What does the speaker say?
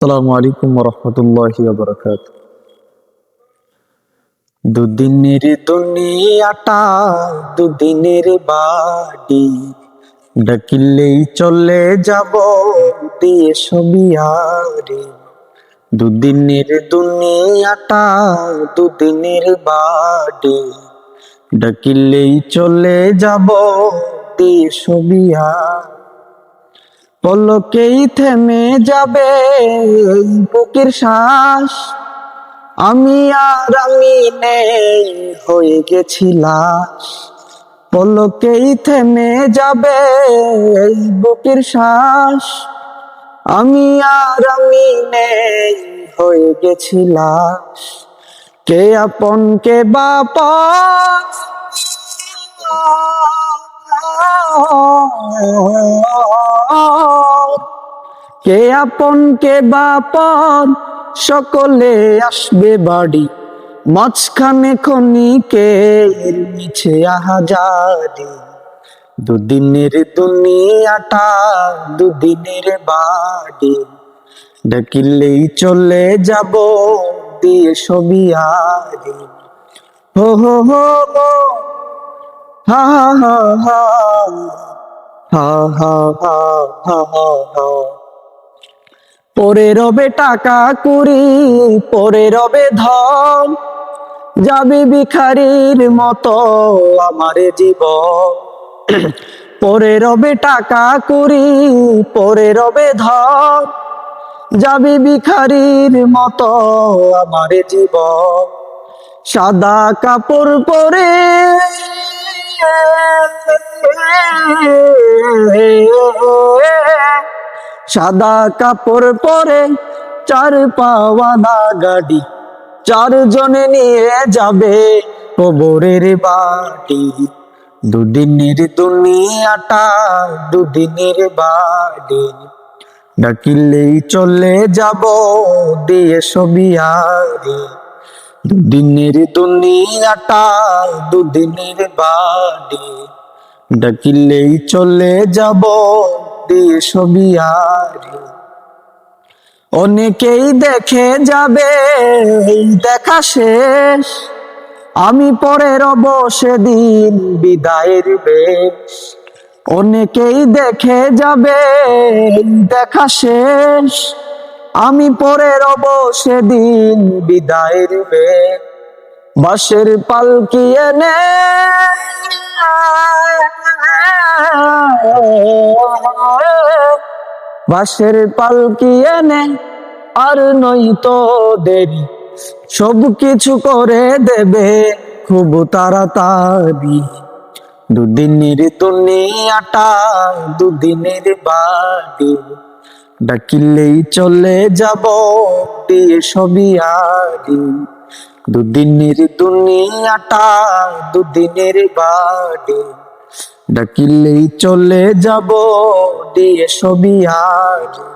আসসালামু আলাইকুম রহমতুল্লাহি ওয়া বারাকাতুহু। দুদিনের দুনিয়াটা দুদিনের বাড়ি, ডাকিলেই চলে যাব দিয়ে ছবি আরে। দুদিনের দুনিয়াটা দুদিনের বাড়ি, ডাকিলেই চলে যাব দিয়ে ছবি আরে। পলকেই থেমে যাবে এই বুকের শ্বাস, আমি নেই হয়ে গেছি লাশ। পলকেই থেমে যাবে এই বুকের শ্বাস, আমি নেই হয়ে গেছি লাশ। কে আপন কে বাপন, কে আপন কে বাপন, সকলে আসবে বাড়ি। মাঝখানে ক্ষণিকের মিছে আহাজারি। দুদিনের দুনিয়াটা দুদিনের বাড়ি, ডাকিলেই চলে যাব দিয়ে ছবি আরে। হো হো হো হো, হা হা হা হা হা হা হা হা হা। পরে রবে টাকা কুড়ি, পরে রবে ধন, যাবে ভিখারির মতো আমার জীবন। পরে রবে টাকা কুড়ি, পরে রবে ধন, যাবে ভিখারির মতো আমার জীবন। সাদা কাপড় পরে সাদা কাপড় পরে চার পাওয়ানা গাড়ি, চারজনে নিয়ে যাবে কবরের বাড়ি। দুদিনের দুনিয়াটা দুদিনের বাড়ি, ডাকিলেই চলে যাব দিয়ে ছবি আরে। দুদিনের দুনিয়াটা দুদিনের বাড়ি, ডাকিলেই চলে যাব দিয়ে ছবি আরে। অনেকেই দেখে যাবে এই দেখা শেষ, আমি পরে রব সেদিন বিদায়ের বেশ। অনেকেই দেখে যাবে এই দেখা শেষ, আমি পরে রব সেদিন বিদায়ের বেশ। বাঁশের পালকি এনে বাঁশের পালকি এনে আর নয়তো দেরি, সব কিছু করে দেবে খুব তাড়াতাড়ি। দুদিনের দুনিয়াটা দুদিনের বাড়ি, ডাকিলেই চলে যাব দিয়ে ছবি আরে। দুদিনের দুনিয়াটা দুদিনের বাড়ি, ডাকিলেই চলে যাব দিয়ে ছবি আরে।